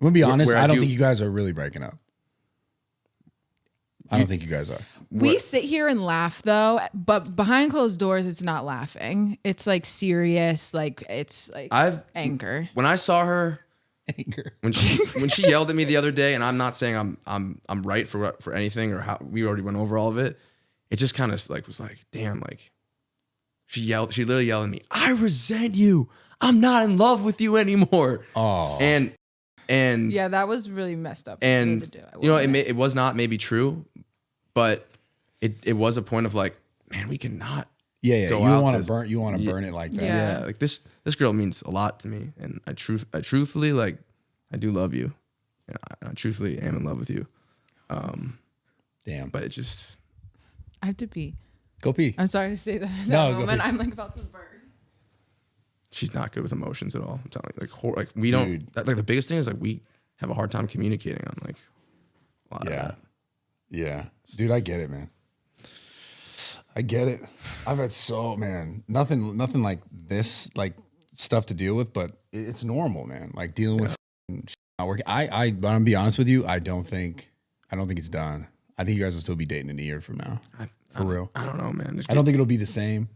I'm gonna be honest. I don't think you guys are really breaking up. I don't think you guys are. We sit here and laugh though, but behind closed doors, it's not laughing. It's like serious, like it's like anger. When I saw her, when she yelled at me the other day, and I'm not saying I'm right for anything or how we already went over all of it. It just kind of like was like, damn, like she literally yelled at me. I resent you. I'm not in love with you anymore. Oh, and yeah, that was really messed up. And it was not maybe true, but it was a point of like, man, we cannot. Yeah. You want to burn. You want to burn it like that. Yeah. Like this girl means a lot to me, and I truthfully like, I do love you, and I truthfully am in love with you. Damn. But it just. I have to pee. Go pee. I'm sorry to say that. At that moment, I'm like about to burst. She's not good with emotions at all. I'm telling you, like we don't. Like the biggest thing is like we have a hard time communicating on like a lot of that. Yeah, dude, I get it, man. I get it. I've had nothing like this, like stuff to deal with, but it's normal, man. Like dealing with not working. But I'm gonna be honest with you. I don't think it's done. I think you guys will still be dating in a year from now. For real. I don't know, man. I don't think it'll be the same.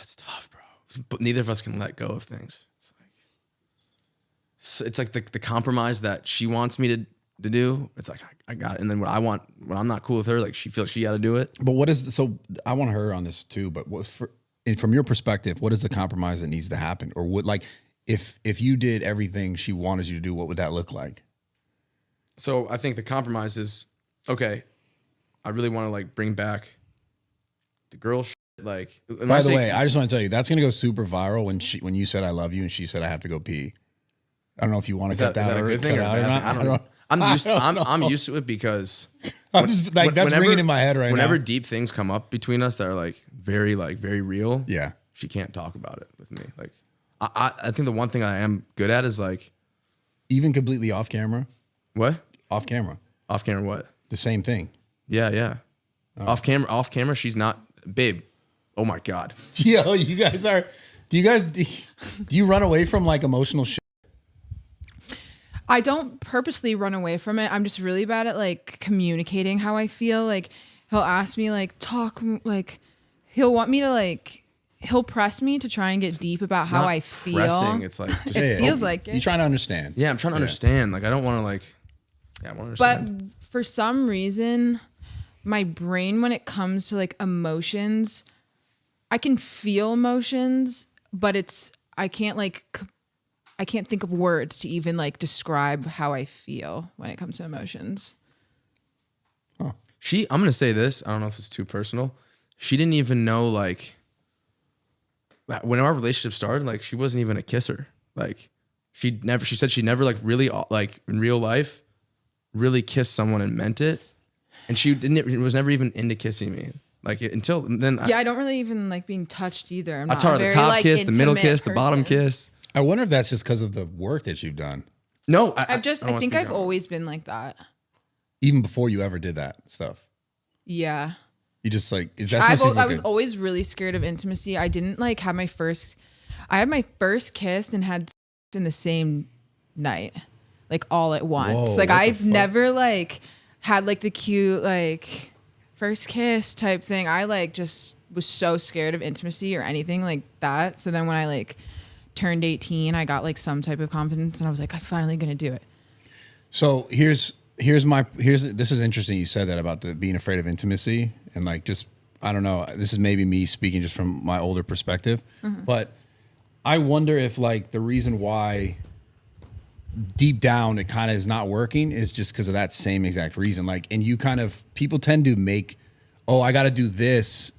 It's tough, bro. But neither of us can let go of things. It's like the compromise that she wants me to do. It's like I got it, and then when I'm not cool with her, like she feels she got to do it. But I want her on this too. But from your perspective, what is the compromise that needs to happen, or what like if you did everything she wanted you to do, what would that look like? So I think the compromise is okay. I really want to like bring back the girl. Like, by the way, I just want to tell you that's gonna go super viral when you said I love you and she said I have to go pee. I don't know if you want to cut that out. Is that a good thing or bad thing? I don't know. I'm used to it because I'm just like that's ringing in my head right now. Whenever deep things come up between us that are like very real, yeah, she can't talk about it with me. Like, I think the one thing I am good at is like even completely off camera. What? Off camera. Off camera. What? The same thing. Yeah. Oh. Off camera. She's not, babe. Oh my God. Yo, you guys are. Do you run away from like emotional shit? I don't purposely run away from it. I'm just really bad at like communicating how I feel. Like he'll ask me like talk, like he'll want me to like, he'll press me to try and get deep about how I feel. Pressing. It's like, just, it feels like it. You're trying to understand. Yeah, I'm trying to understand. Like I don't want to like, I want to understand. But for some reason, my brain, when it comes to like emotions, I can feel emotions, but I can't think of words to even like describe how I feel when it comes to emotions. Huh. I'm going to say this. I don't know if it's too personal. She didn't even know like when our relationship started, like she wasn't even a kisser. Like she said she never like really like in real life really kissed someone and meant it. And was never even into kissing me. Like until then. I don't really even like being touched either. I'm I taught her the top kiss, the middle kiss, the bottom kiss. I wonder if that's just because of the work that you've done. No, I think I've always been like that. Even before you ever did that stuff. Yeah. You just like, I was always really scared of intimacy. I didn't like have I had my first kiss and had in the same night, like all at once. Whoa, like I've never like had like the cute, like first kiss type thing. I like just was so scared of intimacy or anything like that. So then when I like turned 18, I got like some type of confidence and I was like, I'm finally going to do it. So this is interesting. You said that about being afraid of intimacy and like, just, I don't know, this is maybe me speaking just from my older perspective, but I wonder if like the reason why deep down it kind of is not working is just because of that same exact reason. Like, and people tend to make, I got to do this.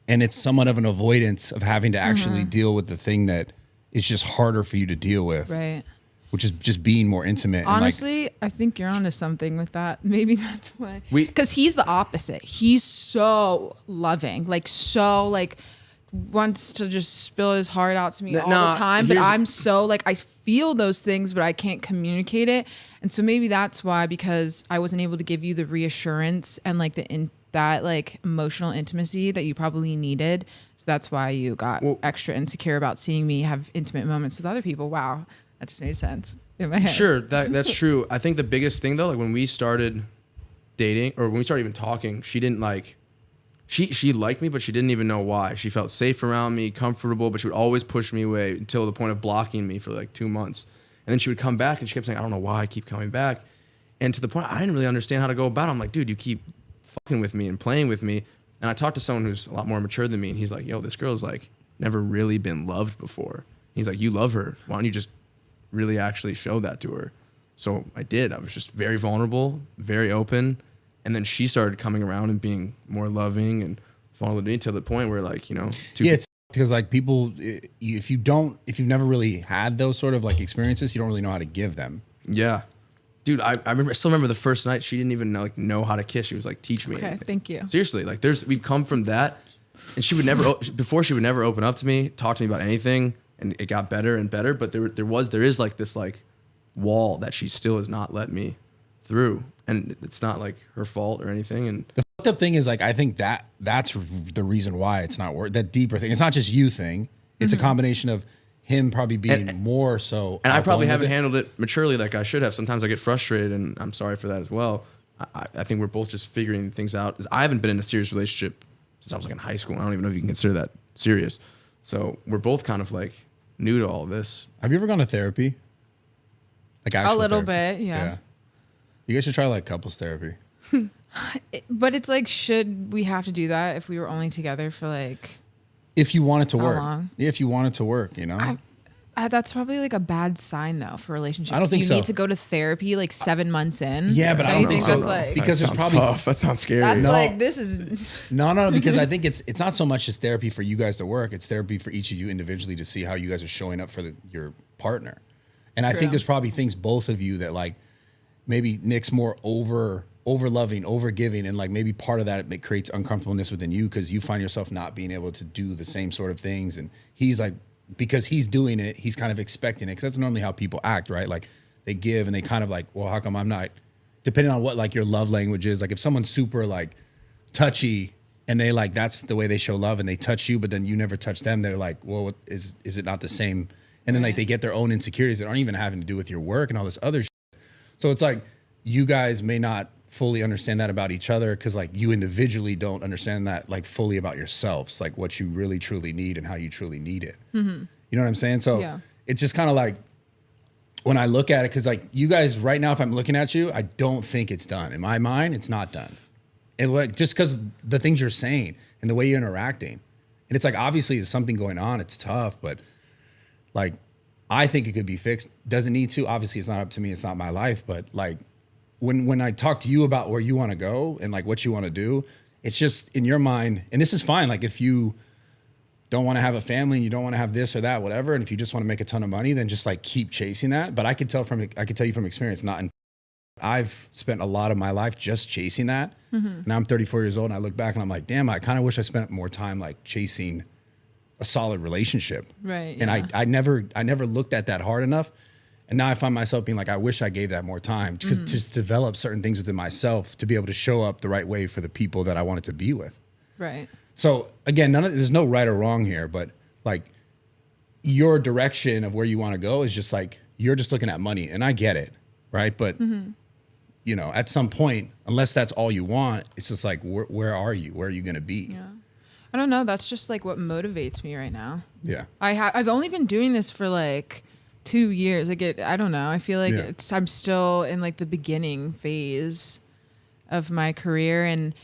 And it's somewhat of an avoidance of having to actually deal with the thing that it's just harder for you to deal with. Right. Which is just being more intimate. Honestly, I think you're onto something with that. Maybe that's why. Because he's the opposite. He's so loving. Like, so, like, wants to just spill his heart out to me all the time. But I'm so, like, I feel those things, but I can't communicate it. And so maybe that's why, because I wasn't able to give you the reassurance and, like, that like emotional intimacy that you probably needed. So that's why you got extra insecure about seeing me have intimate moments with other people. Wow. That just made sense in my head. Sure, that's true. I think the biggest thing though, like when we started dating or when we started even talking, she didn't like, she liked me, but she didn't even know why. She felt safe around me, comfortable, but she would always push me away until the point of blocking me for like 2 months. And then she would come back and she kept saying, I don't know why I keep coming back. And to the point, I didn't really understand how to go about it. I'm like, dude, you keep fucking with me and playing with me. And I talked to someone who's a lot more mature than me, and he's like, yo, this girl's like never really been loved before. He's like, you love her. Why don't you just really actually show that to her? So I did. I was just very vulnerable, very open. And then she started coming around and being more loving and vulnerable to me to the point where like, you know. It's because like people, if you've never really had those sort of like experiences, you don't really know how to give them. Yeah. Dude, I still remember the first night she didn't even know how to kiss. She was like, teach me. Okay, thank you. Seriously, like we've come from that. And she would never, before she would never open up to me, talk to me about anything. And it got better and better. But there is like this like wall that she still has not let me through. And it's not like her fault or anything. And the fucked up thing is like, I think that's the reason why it's not worth that deeper thing. It's not just you thing. It's a combination of him probably being more so. And I probably haven't handled it maturely like I should have. Sometimes I get frustrated and I'm sorry for that as well. I think we're both just figuring things out. I haven't been in a serious relationship since I was like in high school. I don't even know if you can consider that serious. So we're both kind of like new to all of this. Have you ever gone to therapy? Like actual A little therapy? bit, yeah. You guys should try like couples therapy. But it's like, should we have to do that if we were only together for like... If you want it to How work. long? Yeah, if you want it to work, you know? That's probably like a bad sign though for a relationship. I don't think you so. need to go to therapy like 7 months in. Yeah, but I don't think that's so. like... Because that there's sounds probably... tough. That sounds scary. That's No. like, this is... No, because I think it's not so much just therapy for you guys to work. It's therapy for each of you individually to see how you guys are showing up for your partner. And I think there's probably things both of you that like maybe Nick's more over loving, over giving, and like maybe part of that it creates uncomfortableness within you because you find yourself not being able to do the same sort of things. And he's like, because he's doing it, he's kind of expecting it because that's normally how people act, right? Like they give and they kind of like, well, how come I'm not? Depending on what like your love language is, like if someone's super like touchy and they like that's the way they show love and they touch you, but then you never touch them, they're like, well, is it not the same? And then like they get their own insecurities that aren't even having to do with your work and all this other shit. So it's like you guys may not fully understand that about each other because like you individually don't understand that like fully about yourselves, like what you really truly need and how you truly need it. Mm-hmm. You know what I'm saying? So it's just kind of like when I look at it, because like you guys right now, if I'm looking at you, I don't think it's done. In my mind, it's not done. And like just because the things you're saying and the way you're interacting, and it's like obviously there's something going on. It's tough, but like I think it could be fixed. Doesn't need to. Obviously, it's not up to me. It's not my life, but like. When I talk to you about where you want to go and like what you want to do, it's just in your mind, and this is fine. Like if you don't want to have a family and you don't want to have this or that, whatever, and if you just want to make a ton of money, then just like keep chasing that. But I could tell you from experience, I've spent a lot of my life just chasing that. Mm-hmm. Now I'm 34 years old and I look back and I'm like, damn, I kind of wish I spent more time like chasing a solid relationship. Right. And I never looked at that hard enough. And now I find myself being like, I wish I gave that more time just to develop certain things within myself to be able to show up the right way for the people that I wanted to be with. Right. So again, there's no right or wrong here, but like your direction of where you want to go is just like, you're just looking at money and I get it. Right. But you know, at some point, unless that's all you want, it's just like, where are you? Where are you going to be? Yeah. I don't know. That's just like what motivates me right now. Yeah. I've only been doing this for like 2 years. I don't know. I feel like I'm still in like the beginning phase of my career. And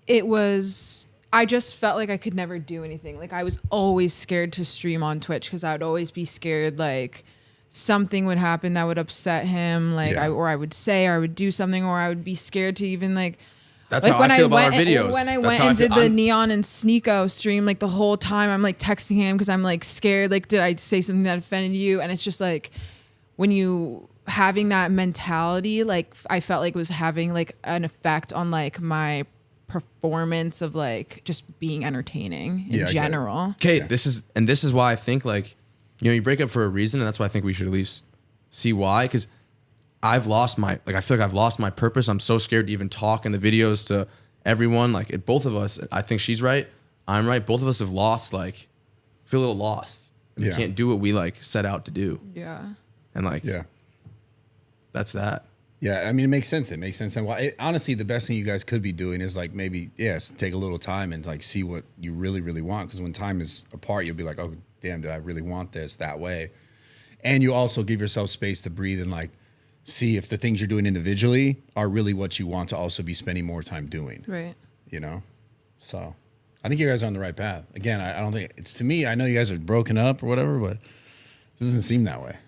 I just felt like I could never do anything. Like I was always scared to stream on Twitch because I would always be scared like something would happen that would upset him. Like I would say, or I would do something, or I would be scared to even like, that's like how I feel about our videos. When I went and did the Neon and Sneeko stream, like the whole time I'm like texting him because I'm like scared. Like, did I say something that offended you? And it's just like when you having that mentality, like I felt like it was having like an effect on like my performance of like just being entertaining in general. Okay, this is why I think like, you know, you break up for a reason, and that's why I think we should at least see why, because I feel like I've lost my purpose. I'm so scared to even talk in the videos to everyone. Like both of us, I think she's right, I'm right. Both of us have lost, like, feel a little lost. We can't do what we like set out to do. Yeah. And like, that's that. Yeah, I mean, it makes sense. It makes sense. And honestly, the best thing you guys could be doing is like maybe, take a little time and like see what you really, really want. Because when time is apart, you'll be like, oh, damn, did I really want this that way? And you also give yourself space to breathe and like see if the things you're doing individually are really what you want to also be spending more time doing. Right. You know? So I think you guys are on the right path. Again, I don't think it's, to me, I know you guys are broken up or whatever, but it doesn't seem that way.